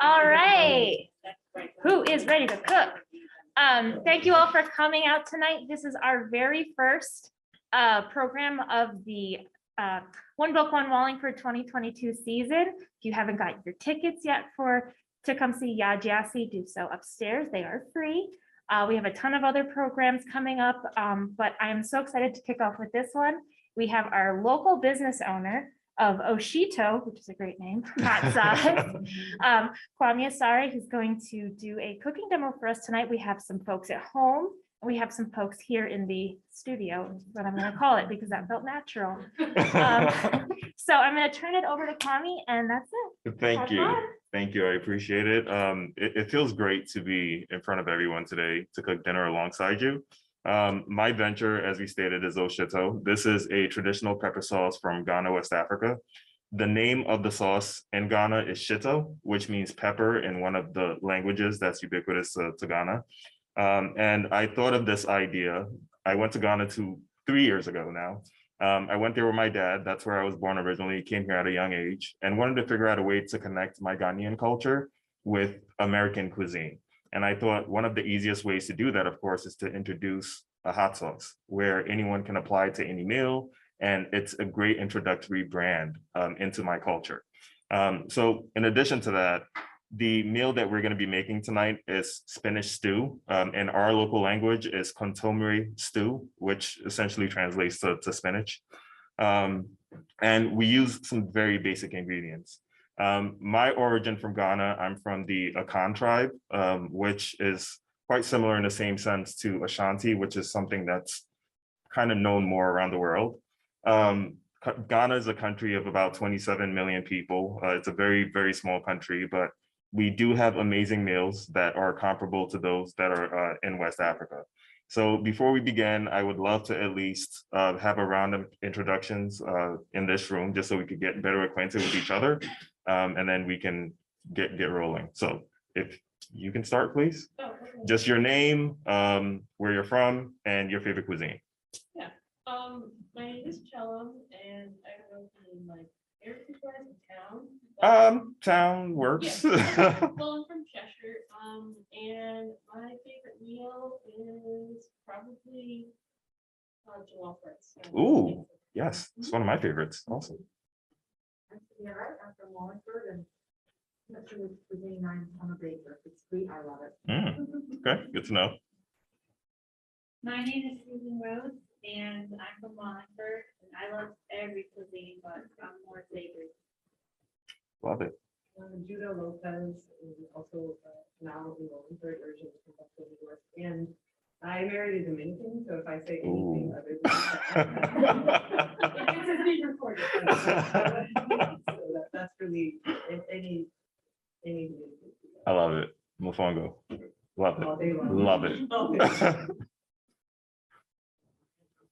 All right. Who is ready to cook? Thank you all for coming out tonight. This is our very first program of the One Book, One Wallingford 2022 season. If you haven't got your tickets yet to come see Yajasi, do so upstairs. They are free. We have a ton of other programs coming up, but I'm so excited to kick off with this one. We have our local business owner of Oh Shito, which is a great name, hot sauce, Kwame Asare, who's going to do a cooking demo for us tonight. We have some folks at home, and we have some folks here in the studio, is what I'm going to call it, because that felt natural. So I'm going to turn it over to Kwame, and that's it. Thank you. Thank you. I appreciate it. It feels great to be in front of everyone today to cook dinner alongside you. My venture, as we stated, is Oh Shito. This is a traditional pepper sauce from Ghana, West Africa. The name of the sauce in Ghana is Shito, which means pepper in one of the languages that's ubiquitous to Ghana. And I thought of this idea. I went to Ghana 3 years ago now. I went there with my dad. That's where I was born originally, came here at a young age, and wanted to figure out a way to connect my Ghanaian culture with American cuisine. And I thought one of the easiest ways to do that, of course, is to introduce a hot sauce where anyone can apply to any meal. And it's a great introductory brand into my culture. So in addition to that, the meal that we're going to be making tonight is spinach stew. In our local language is contomere stew, which essentially translates to spinach. And we use some very basic ingredients. My origin from Ghana, I'm from the Akan tribe, which is quite similar in the same sense to Ashanti, which is something that's kind of known more around the world. Ghana is a country of about 27 million people. It's a very, very small country, but we do have amazing meals that are comparable to those that are in West Africa. So before we begin, I would love to at least have a round of introductions in this room, just so we could get better acquainted with each other, and then we can get rolling. So if you can start, please. Just your name, where you're from, and your favorite cuisine. Yeah, my name is Chellum, and I don't know if you like town. Town works. Yeah. Well, I'm from Cheshire, and my favorite meal is probably jollof rice. Ooh, yes, it's one of my favorites. Awesome. Yeah, right. I'm from Wallingford, and not sure which cuisine I'm a baker. If it's sweet, I love it. Okay, good to know. My name is Susan Rhodes, and I'm from Wallingford, and I love every cuisine, but I'm more savory. Love it. Judo Lopez is also now in Wallingford, originally from Buffalo, New York, and I married a Dominican, so if I say anything other than that, it's being recorded. So that's really any. I love it. Mofongo. Love All day it. long. Love it.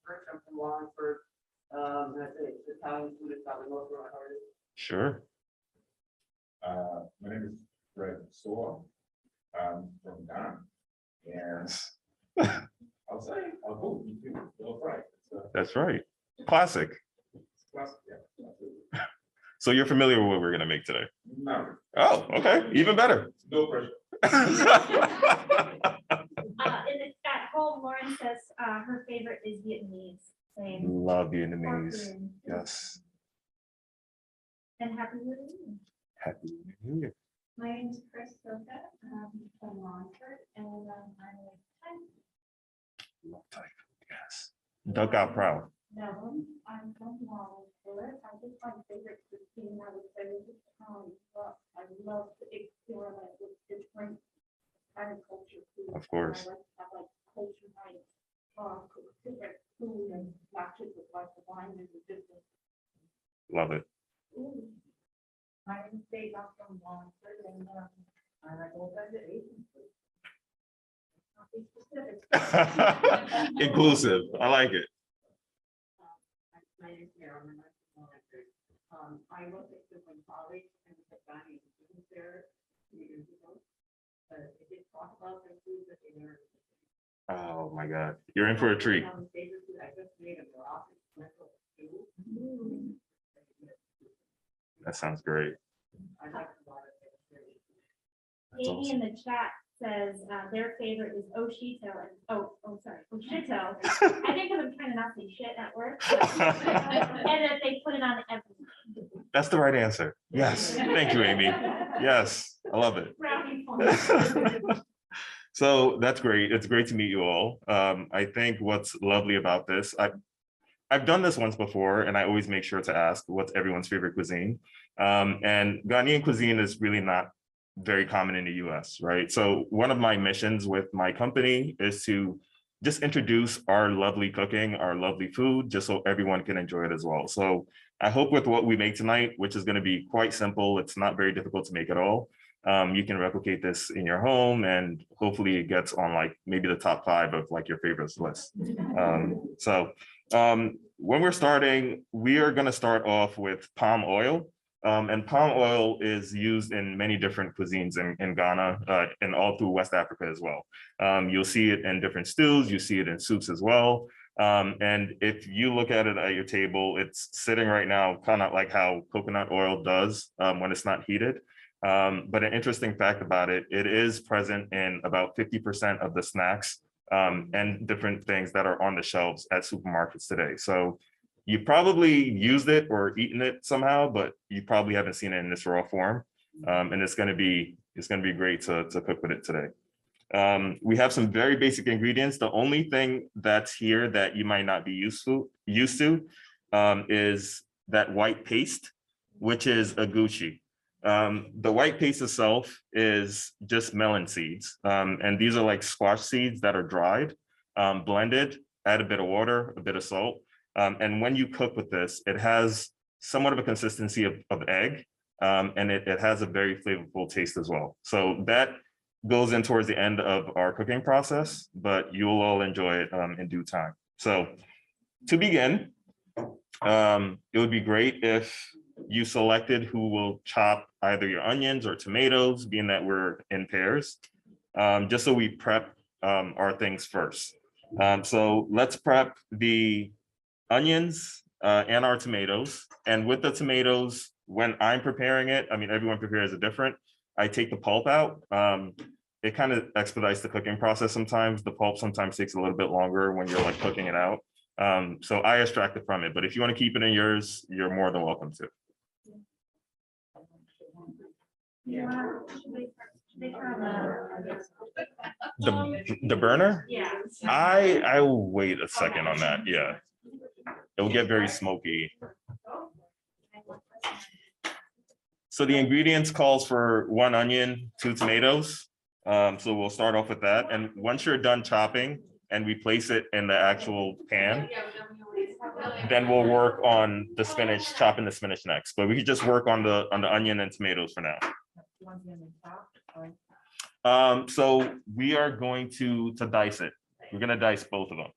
First, I'm from Wallingford. That's it. Italian food is probably most of my heart. Sure. My name is Fred Soar. I'm from Ghana. And I'll say, I'll go eat you. Right. That's right. Classic. Classic, yeah. So you're familiar with what we're gonna make today? No. Oh, okay, even better. No pressure. At home, Lauren says her favorite is Vietnamese. Same. Love Vietnamese. Yes. And happy New Year. Happy New Year. My name is Chris Soka. From Wallingford, and I'm with Love Thai food, yes. Duck out proud. Melbourne. I'm from Wallingford. I think my favorite cuisine, I would say, is but I love to experiment with different kind of culture food. Of course. I like to have like culture night, different food and matches with like the wine and the different. Love it. My name is Dave. I'm from Wallingford, and I like all kinds of Asian food. Not be specific. Inclusive. I like it. My name is Marilyn. I worked at Goodwin College and was a Ghanaian student there 2 years ago. But they did talk about their food that they never. Oh my God. You're in for a treat. I just made a Moroccan stew. That sounds great. I like to buy Amy in the chat says their favorite is Oh Shito. Oh, sorry, Oh Shito. I think I'm trying to not say shit at work. And that they put it on everything. That's the right answer. Yes. Thank you, Amy. Yes, I love it. Brownie points. So that's great. It's great to meet you all. I think what's lovely about this, I've done this once before, and I always make sure to ask what's everyone's favorite cuisine. And Ghanaian cuisine is really not very common in the US, right? So one of my missions with my company is to just introduce our lovely cooking, our lovely food, just so everyone can enjoy it as well. So I hope with what we make tonight, which is going to be quite simple, it's not very difficult to make at all. You can replicate this in your home, and hopefully it gets on like maybe the top 5 of like your favorites list. When we're starting, we are going to start off with palm oil. And palm oil is used in many different cuisines in Ghana and all through West Africa as well. You'll see it in different stews, you see it in soups as well. And if you look at it at your table, it's sitting right now kind of like how coconut oil does when it's not heated. But an interesting fact about it, it is present in about 50% of the snacks and different things that are on the shelves at supermarkets today. So you probably used it or eaten it somehow, but you probably haven't seen it in this raw form. And it's gonna be great to cook with it today. We have some very basic ingredients. The only thing that's here that you might not be used to is that white paste, which is agushi. The white paste itself is just melon seeds. And these are like squash seeds that are dried, blended, add a bit of water, a bit of salt. And when you cook with this, it has somewhat of a consistency of egg, and it has a very flavorful taste as well. So that goes in towards the end of our cooking process, but you'll all enjoy it in due time. So to begin, it would be great if you selected who will chop either your onions or tomatoes, being that we're in pairs, just so we prep our things first. So let's prep the onions and our tomatoes. And with the tomatoes, when I'm preparing it, I mean, everyone prepares it different. I take the pulp out. It kind of expedites the cooking process sometimes. The pulp sometimes takes a little bit longer when you're like cooking it out. So I extract it from it, but if you want to keep it in yours, you're more than welcome to. The burner? Yeah. I will wait a second on that. Yeah. It will get very smoky. So the ingredients calls for 1 onion, 2 tomatoes. So we'll start off with that. And once you're done chopping and we place it in the actual pan, then we'll work on the spinach, chopping the spinach next. But we could just work on the onion and tomatoes for now. So we are going to dice it. We're going to dice both of them.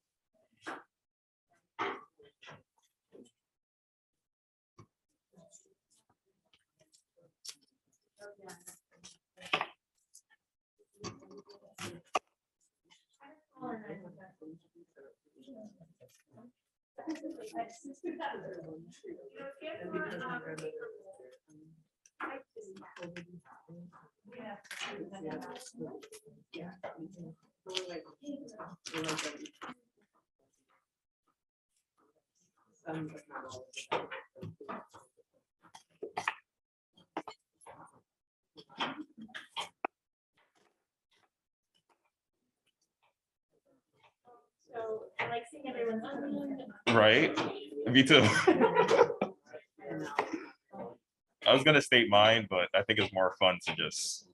So I like seeing everyone's onion. Right? Me too. I was gonna state mine, but I think it's more fun to just.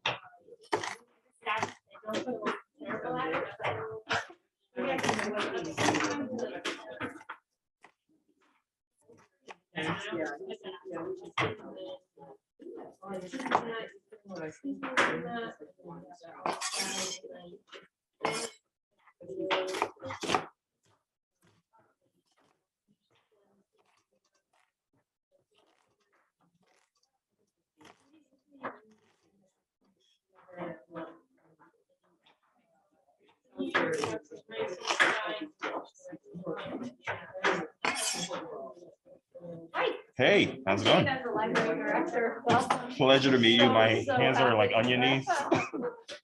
Hey, how's it going? As the library director. Welcome. Pleasure to meet you. My So hands are like happy. onion knees.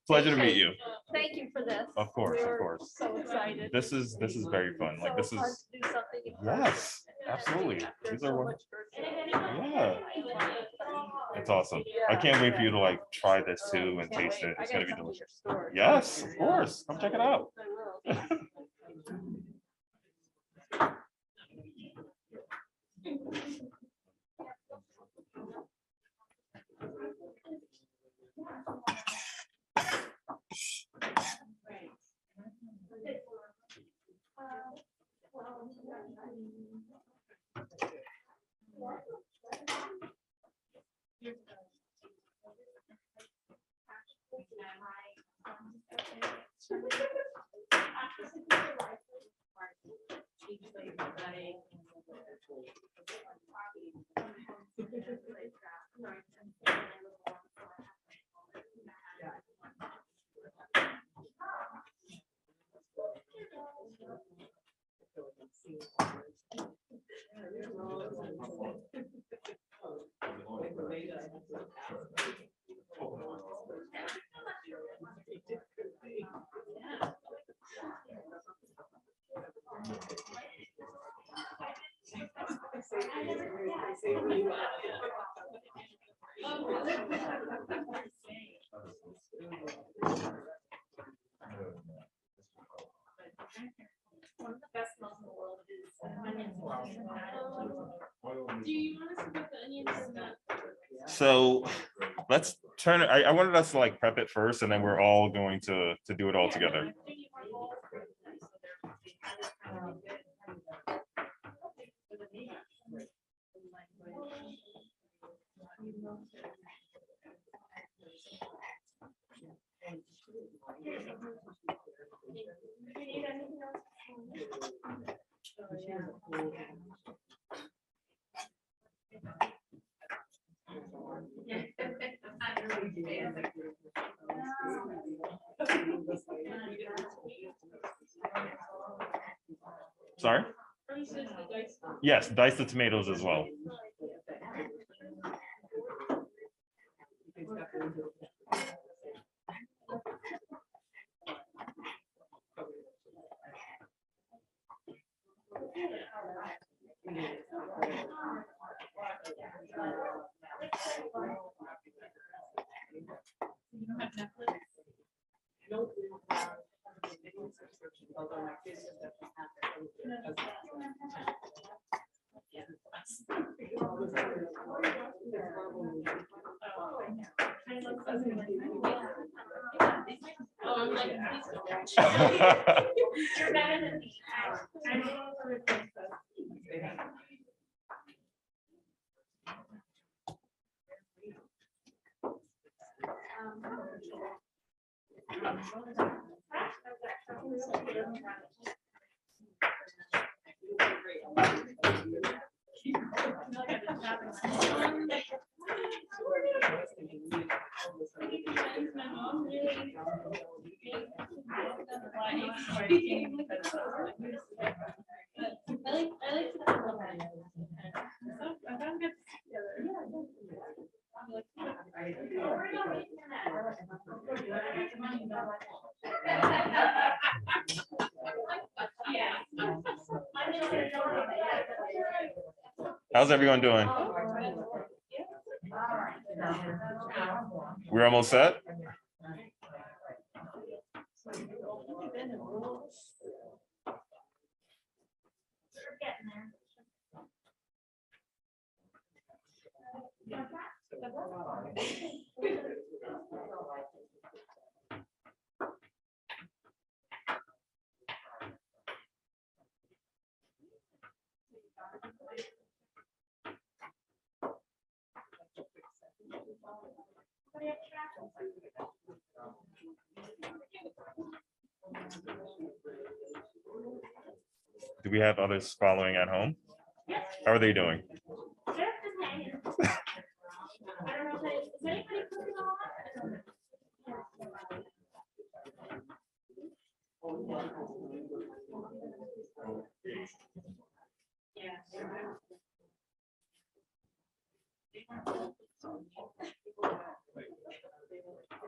Pleasure to meet you. Thank you for this. Of course, of We're course. So excited. This is very fun. Like this So fun is, to do something in person. yes, absolutely. After These so are, much virtual. yeah, it's awesome. I can't wait for you to like try this too and taste it. It's gonna be delicious. Yes, of course. Come check it out. One of the best smells in the world is onions. Do you want us to put the onions in the? So let's turn it. I wanted us to like prep it first, and then we're all going to do it all together. Sorry? Yes, dice the tomatoes as well. Oh, I'm like, please don't. You're better than me. I'm able to replace those. My mom really. I like to compliment. I found good together. How's everyone doing? We're almost set. Do we have others following at home? How are they doing? They're just hanging. I don't know if is anybody cooking on?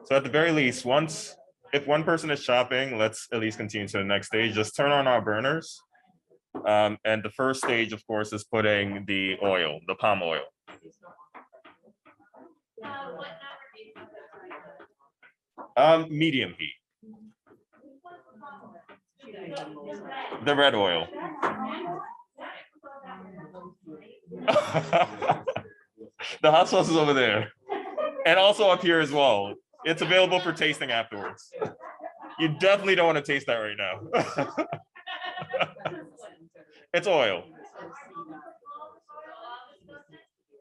So at the very least, if one person is chopping, let's at least continue to the next stage. Just turn on our burners. And the first stage, of course, is putting the oil, the palm oil. Medium heat. The red oil. The hot sauce is over there. And also up here as well. It's available for tasting afterwards. You definitely don't want to taste that right now. It's oil.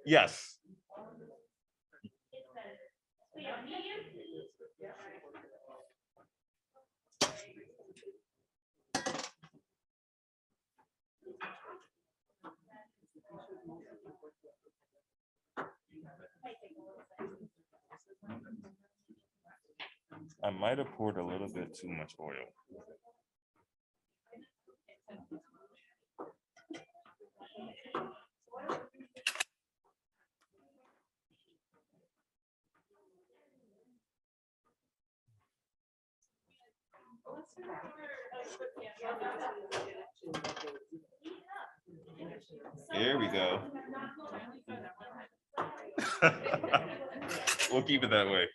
Yes. I might have poured a little bit too much oil. There we go. We'll keep it that way.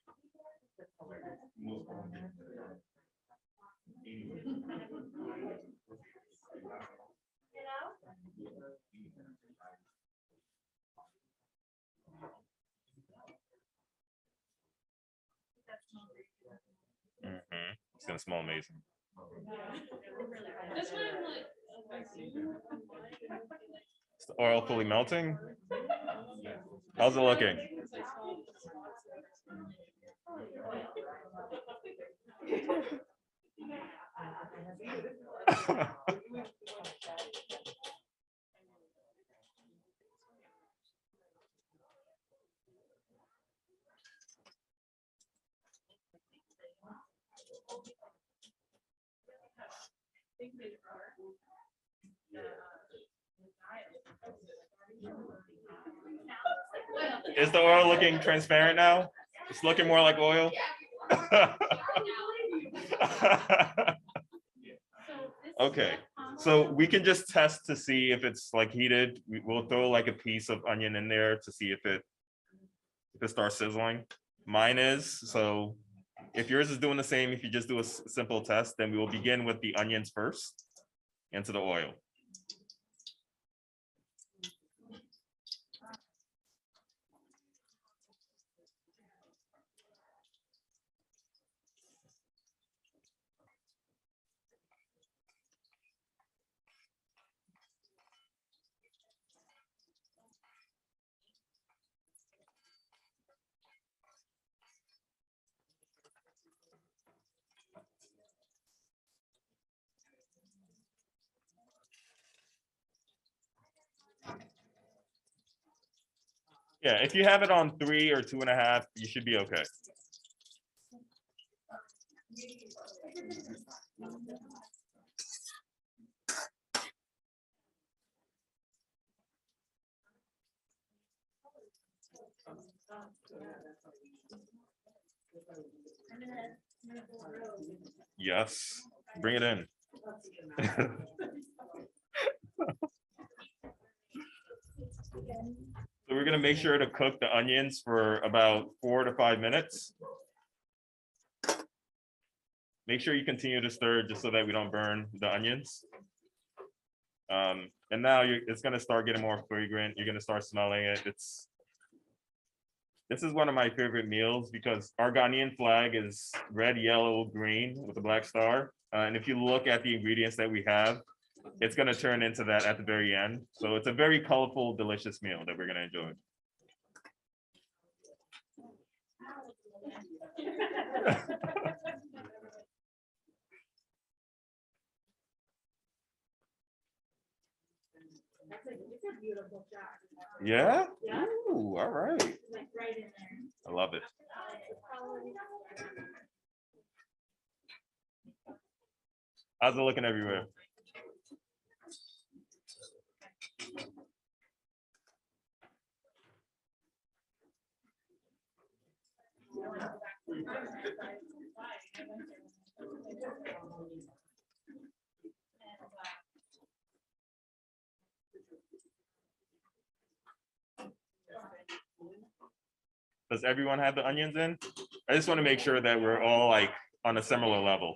It's gonna smell amazing. That's what I'm like. Is the oil fully melting? How's it looking? Is the oil looking transparent now? It's looking more like oil. Okay, so we can just test to see if it's like heated. We'll throw like a piece of onion in there to see if it starts sizzling. Mine is, so if yours is doing the same, if you just do a simple test, then we will begin with the onions first into the oil. Yeah, if you have it on 3 or 2.5, you should be okay. Yes, bring it in. So we're gonna make sure to cook the onions for about 4 to 5 minutes. Make sure you continue to stir just so that we don't burn the onions. And now it's gonna start getting more fragrant. You're gonna start smelling it. This is one of my favorite meals because our Ghanaian flag is red, yellow, green with a black star. And if you look at the ingredients that we have, it's gonna turn into that at the very end. So it's a very colorful, delicious meal that we're gonna enjoy. It's a beautiful shot. Yeah? Yeah. Ooh, all right. Like right in there. I love it. How's it looking everywhere? Does everyone have the onions in? I just want to make sure that we're all like on a similar level.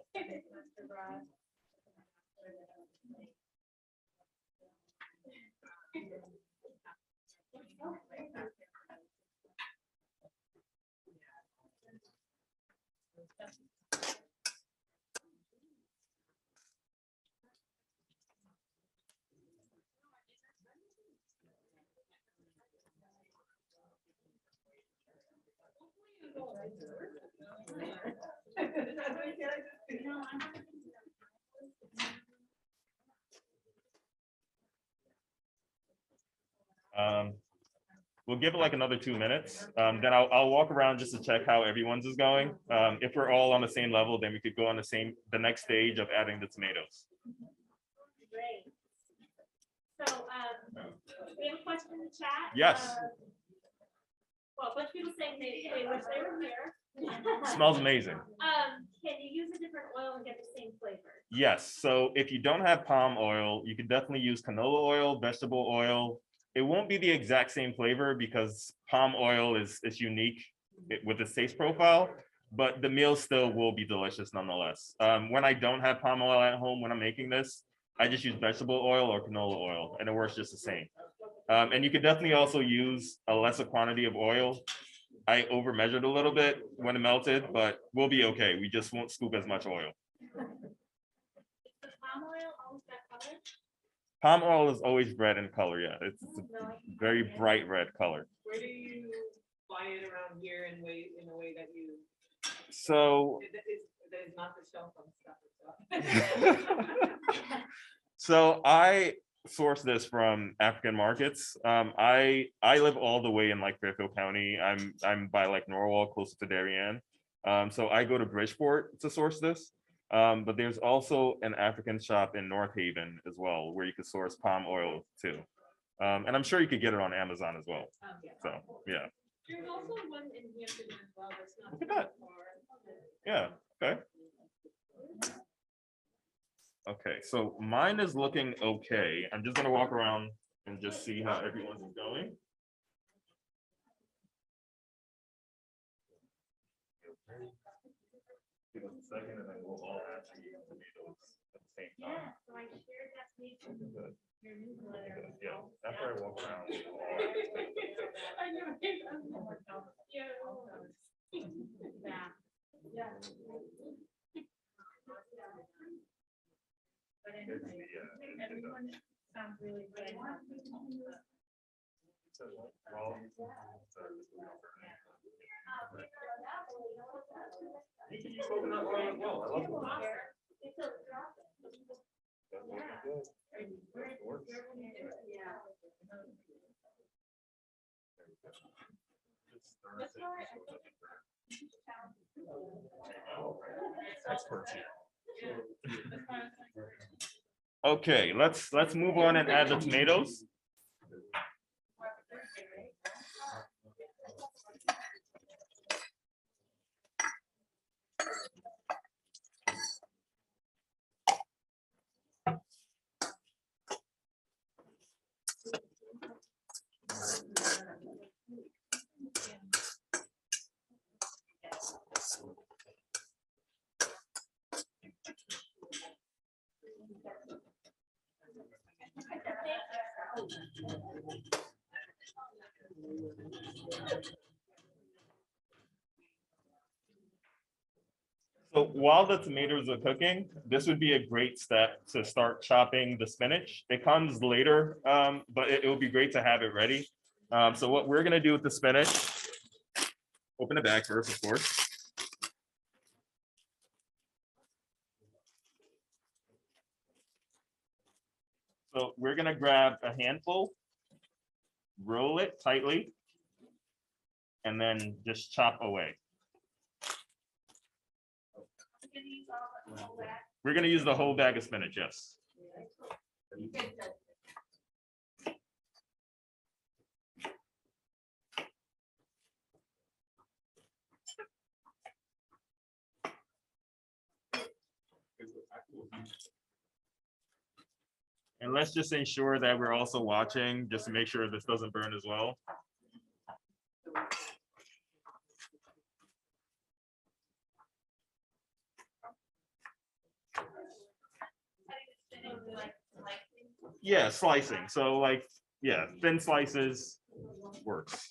We'll give it like another 2 minutes. Then I'll walk around just to check how everyone's is going. If we're all on the same level, then we could go on the next stage of adding the tomatoes. Great. So, we have a question in the chat. Yes. Well, a bunch of people saying they wish they were here. Smells amazing. Can you use a different oil and get the same flavor? Yes. So if you don't have palm oil, you can definitely use canola oil, vegetable oil. It won't be the exact same flavor because palm oil is unique with its taste profile, but the meal still will be delicious nonetheless. When I don't have palm oil at home when I'm making this, I just use vegetable oil or canola oil, and it works just the same. And you can definitely also use a lesser quantity of oil. I over measured a little bit when it melted, but we'll be okay. We just won't scoop as much oil. Is the palm oil always that color? Palm oil is always red in color, yeah. It's a very bright red color. Where do you buy it around here in a way that you, So, that is not the shelf on stuff. so I source this from African markets. I live all the way in like Fairfield County. I'm by like Norwalk, closer to Darien. So I go to Bridgeport to source this. But there's also an African shop in North Haven as well, where you could source palm oil too. And I'm sure you could get it on Amazon as well. So, yeah. There's also one in Hampton as well, that's not. Look at that. Yeah, okay. Okay, so mine is looking okay. I'm just gonna walk around and just see how everyone's is going. Give us a second and then we'll all add the tomatoes at the same time. Yeah, so I shared that page in Good. your newsletter. Yeah, after I walk around. we'll all I know. Yeah. Yeah. But add anyway, the, everyone sounds really good. You can use coconut oil as well. I love coconut. It's a drop. That's what I did. It works. Yeah. Just stir it. Expert here. Okay, let's move on and add the tomatoes. So while the tomatoes are cooking, this would be a great step to start chopping the spinach. It comes later, but it would be great to have it ready. So what we're gonna do with the spinach, open the bag first, of course. So we're gonna grab a handful, roll it tightly, and then just chop away. We're gonna use the whole bag of spinach, yes. let's just ensure that we're also watching, just to make sure this doesn't burn as well. Yeah, slicing. So like, yeah, thin slices works.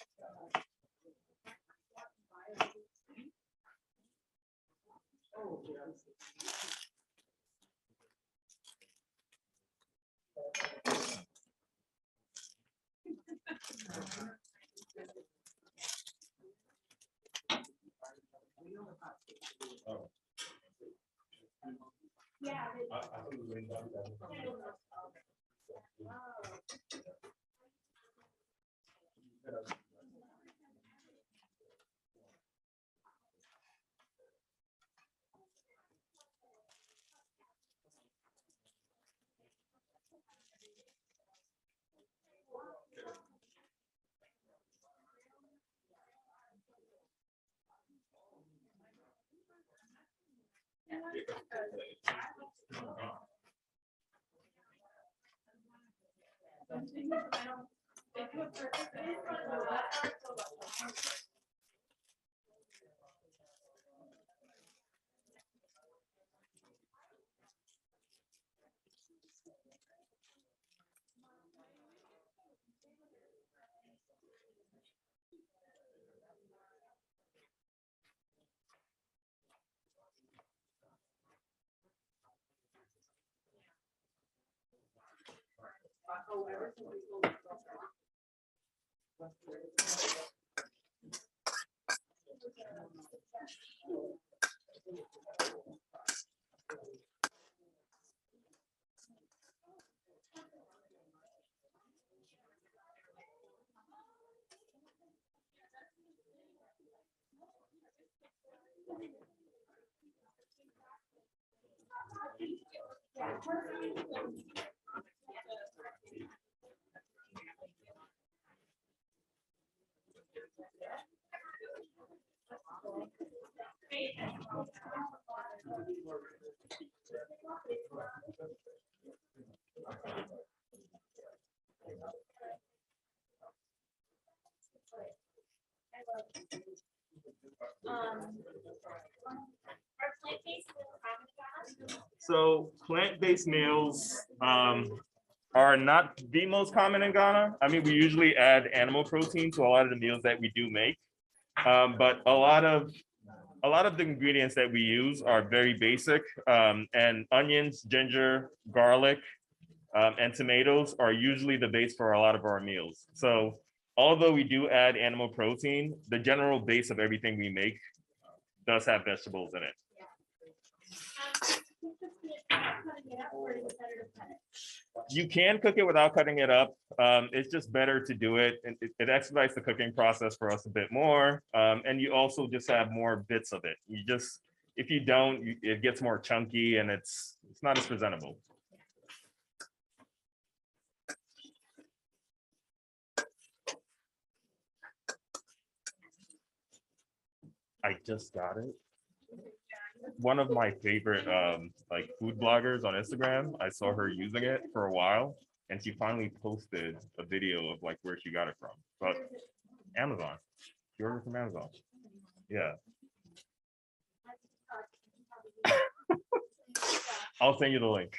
So plant-based meals are not the most common in Ghana. I mean, we usually add animal protein to a lot of the meals that we do make. But a lot of the ingredients that we use are very basic, and onions, ginger, garlic, and tomatoes are usually the base for a lot of our meals. So although we do add animal protein, the general base of everything we make does have vegetables in it. You can cook it without cutting it up. It's just better to do it. It expedites the cooking process for us a bit more. And you also just have more bits of it. If you don't, it gets more chunky and it's not as presentable. I just got it. One of my favorite like food bloggers on Instagram, I saw her using it for a while, and she finally posted a video of like where she got it from. But Amazon. She ordered from Amazon. Yeah. I'll send you the link.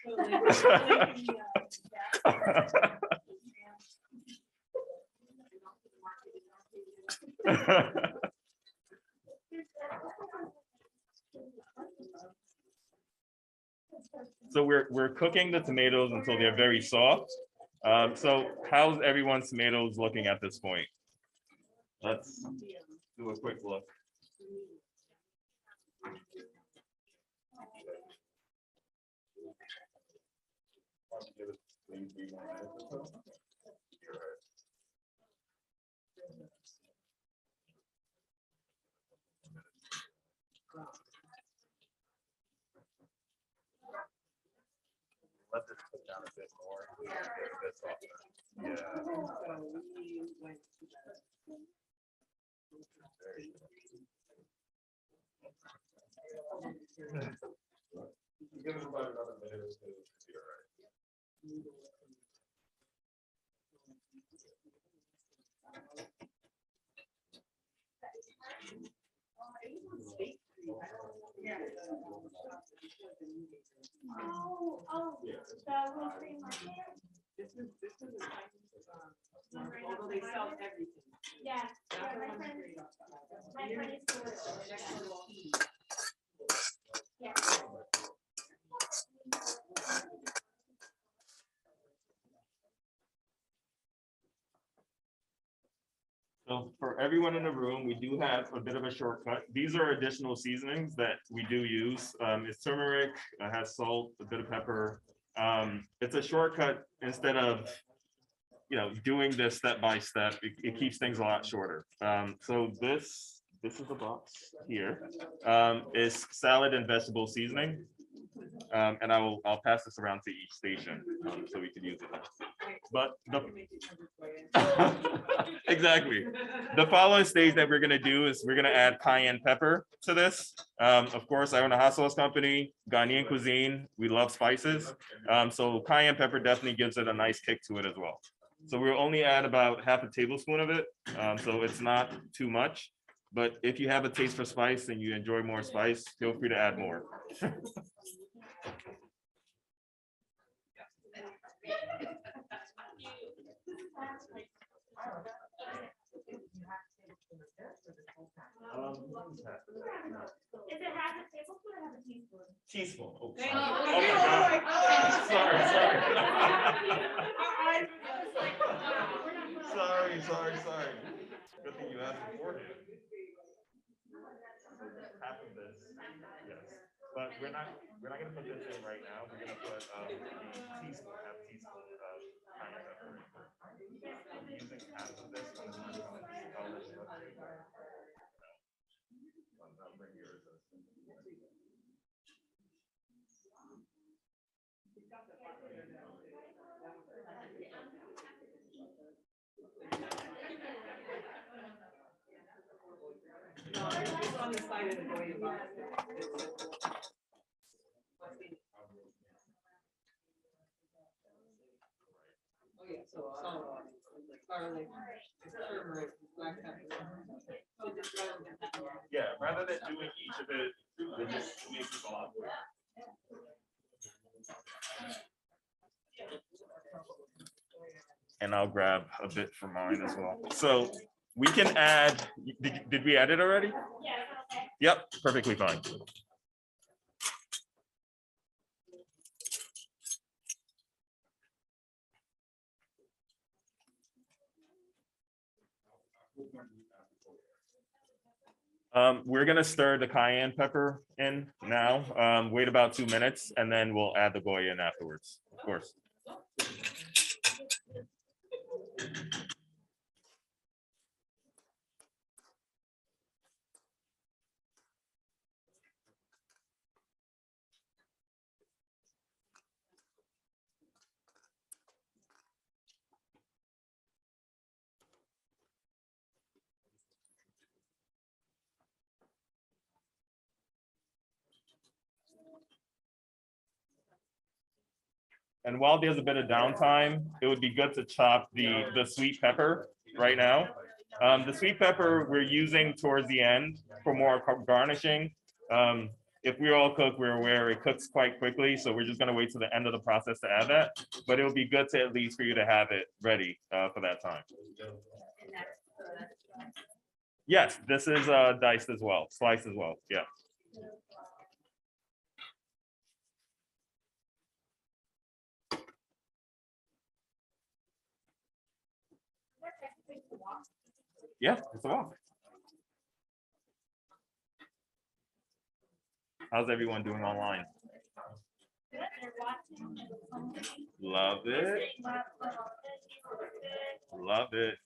So we're cooking the tomatoes until they're very soft. So how's everyone's tomatoes looking at this point? Let's do a quick look. Let this cook down a bit more. Yeah. Give it about another minute or two. All right. Oh, the little green market? This is although they sell everything. Yeah. That's Yeah, the my one friend, straight up. my friend used to work there. Yeah. So for everyone in the room, we do have a bit of a shortcut. These are additional seasonings that we do use. It's turmeric, it has salt, a bit of pepper. It's a shortcut instead of, doing this step by step. It keeps things a lot shorter. So this is the box here. Is salad and vegetable seasoning. And I'll pass this around to each station so we can use it. But exactly. The following stage that we're gonna do is we're gonna add cayenne pepper to this. Of course, I own a hot sauce company, Ghanaian cuisine. We love spices. So cayenne pepper definitely gives it a nice kick to it as well. So we'll only add about half a tablespoon of it. So it's not too much. But if you have a taste for spice and you enjoy more spice, feel free to add more. Is it half a tablespoon or half a teaspoon? Teaspoon. Oh, Thank sorry. you. Oh my God. Sorry. Sorry. Good thing you asked beforehand. Half of this, yes. But we're not gonna put this in right now. We're gonna put a teaspoon, half teaspoon of cayenne pepper. I'm using half of this when it's not coming. I'll let you know. I'll bring yours. No, it's on the side of the Goya box. Oh, yeah, so garlic, turmeric, black pepper. Yeah, rather than doing each of it, it just makes it a lot quicker. And I'll grab a bit for mine as well. So we can add, did we add it already? Yeah. Okay. Yep, perfectly fine. We're gonna stir the cayenne pepper in now. Wait about 2 minutes, and then we'll add the Goya in afterwards, of course. And while there's a bit of downtime, it would be good to chop the sweet pepper right now. The sweet pepper we're using towards the end for more garnishing. If we're all cooked, we're aware it cooks quite quickly, so we're just gonna wait to the end of the process to add that. But it would be good to at least for you to have it ready for that time. Yes, this is diced as well, sliced as well, yeah. Yeah, it's a walk. How's everyone doing online? Love it. Love it.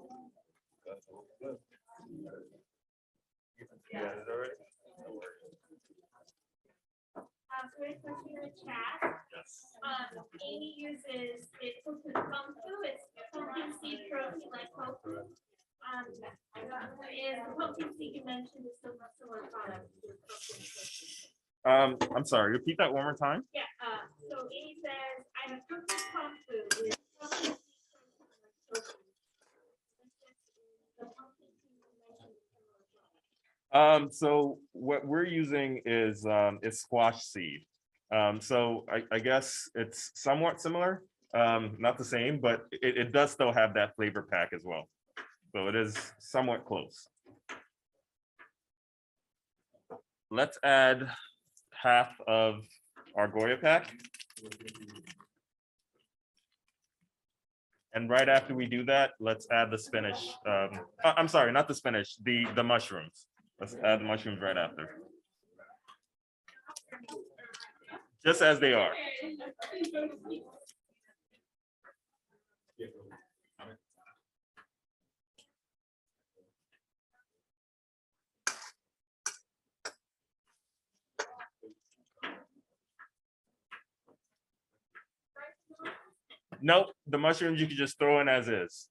So it's question in the chat. Amy uses it cooked with tofu. It's pumpkin seed protein like tofu. And the pumpkin seed you mentioned is still a similar product. I'm sorry, repeat that one more time. Yeah, so Amy says, I have cooked with tofu with pumpkin seed protein like tofu. The pumpkin seed you mentioned is similar product. So what we're using is squash seed. So I guess it's somewhat similar, not the same, but it does still have that flavor pack as well. So it is somewhat close. Let's add half of our Goya pack. And right after we do that, let's add the spinach. I'm sorry, not the spinach, the mushrooms. Let's add the mushrooms right after. Just as they are. Nope, the mushrooms you can just throw in as is.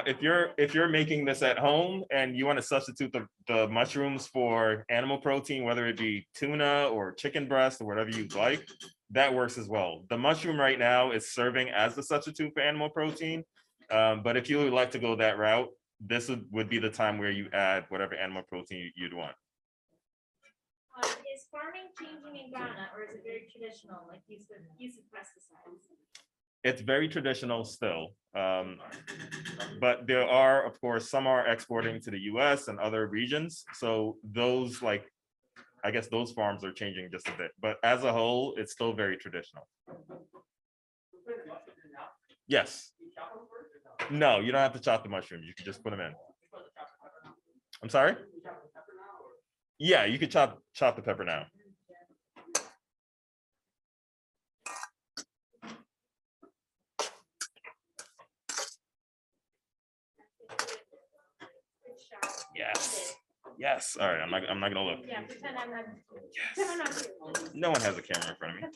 If you're making this at home and you want to substitute the mushrooms for animal protein, whether it be tuna or chicken breast or whatever you'd like, that works as well. The mushroom right now is serving as the substitute for animal protein. But if you would like to go that route, this would be the time where you add whatever animal protein you'd want. Is farming changing in Ghana, or is it very traditional, like use of pesticides? It's very traditional still. But there are, of course, some are exporting to the US and other regions. So those, like, I guess those farms are changing just a bit. But as a whole, it's still very traditional. Yes. No, you don't have to chop the mushrooms. You can just put them in. I'm sorry? Yeah, you could chop the pepper now. Yes. Yes. All right. I'm not gonna look. Yeah, pretend I'm not. Yes. I'm not here. No one has a camera in front of me.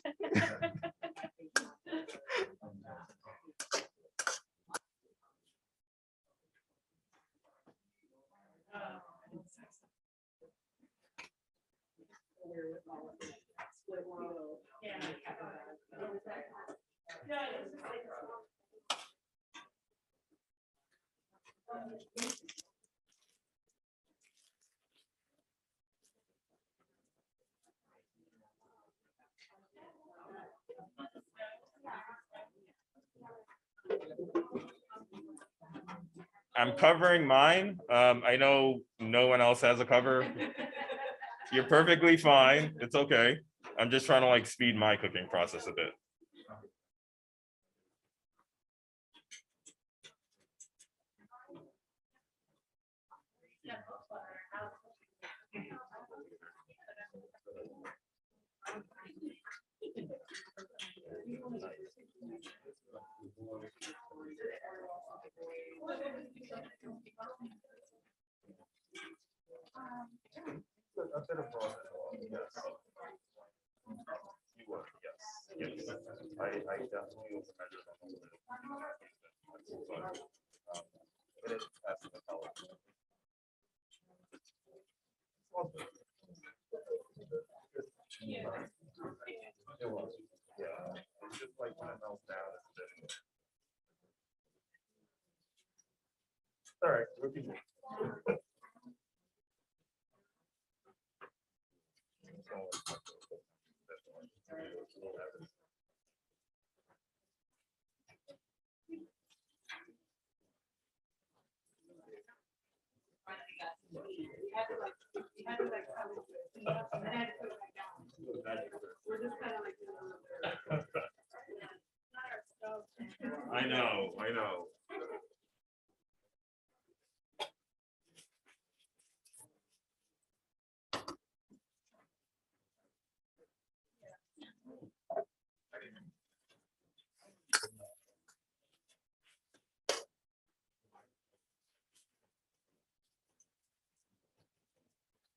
I'm covering mine. I know no one else has a cover. You're perfectly fine. It's okay. I'm just trying to like speed my cooking process a bit. I definitely will measure them a little bit. But it has to develop. It was. Yeah. It's just like when it melts down. All right, repeat it. I know, I know.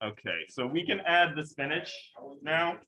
Okay, so we can add the spinach now.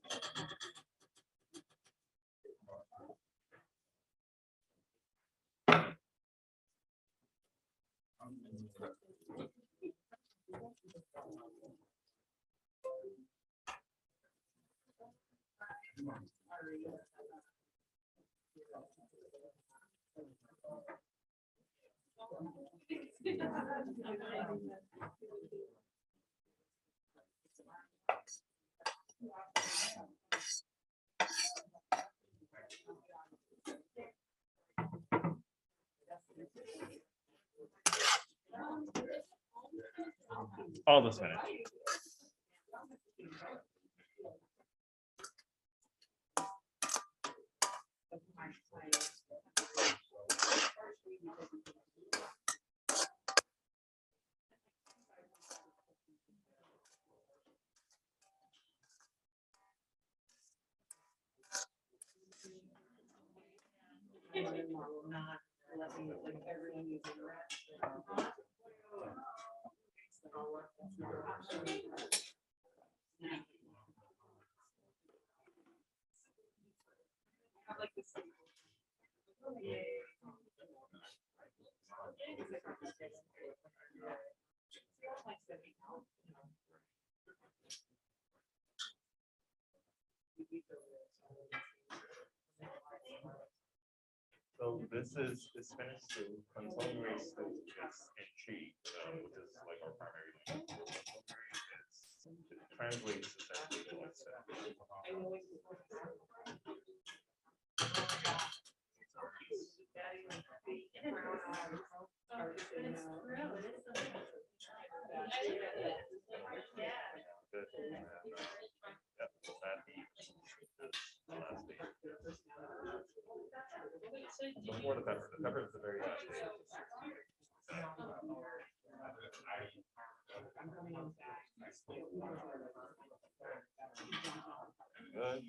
All the spinach. Not let me, like, everyone use the rest. I like this. So this is the Spinach Stew, contemporary stew is in Chi, which is like our primary language. It translates essentially to what's that. Before the pepper is the very last day. Good.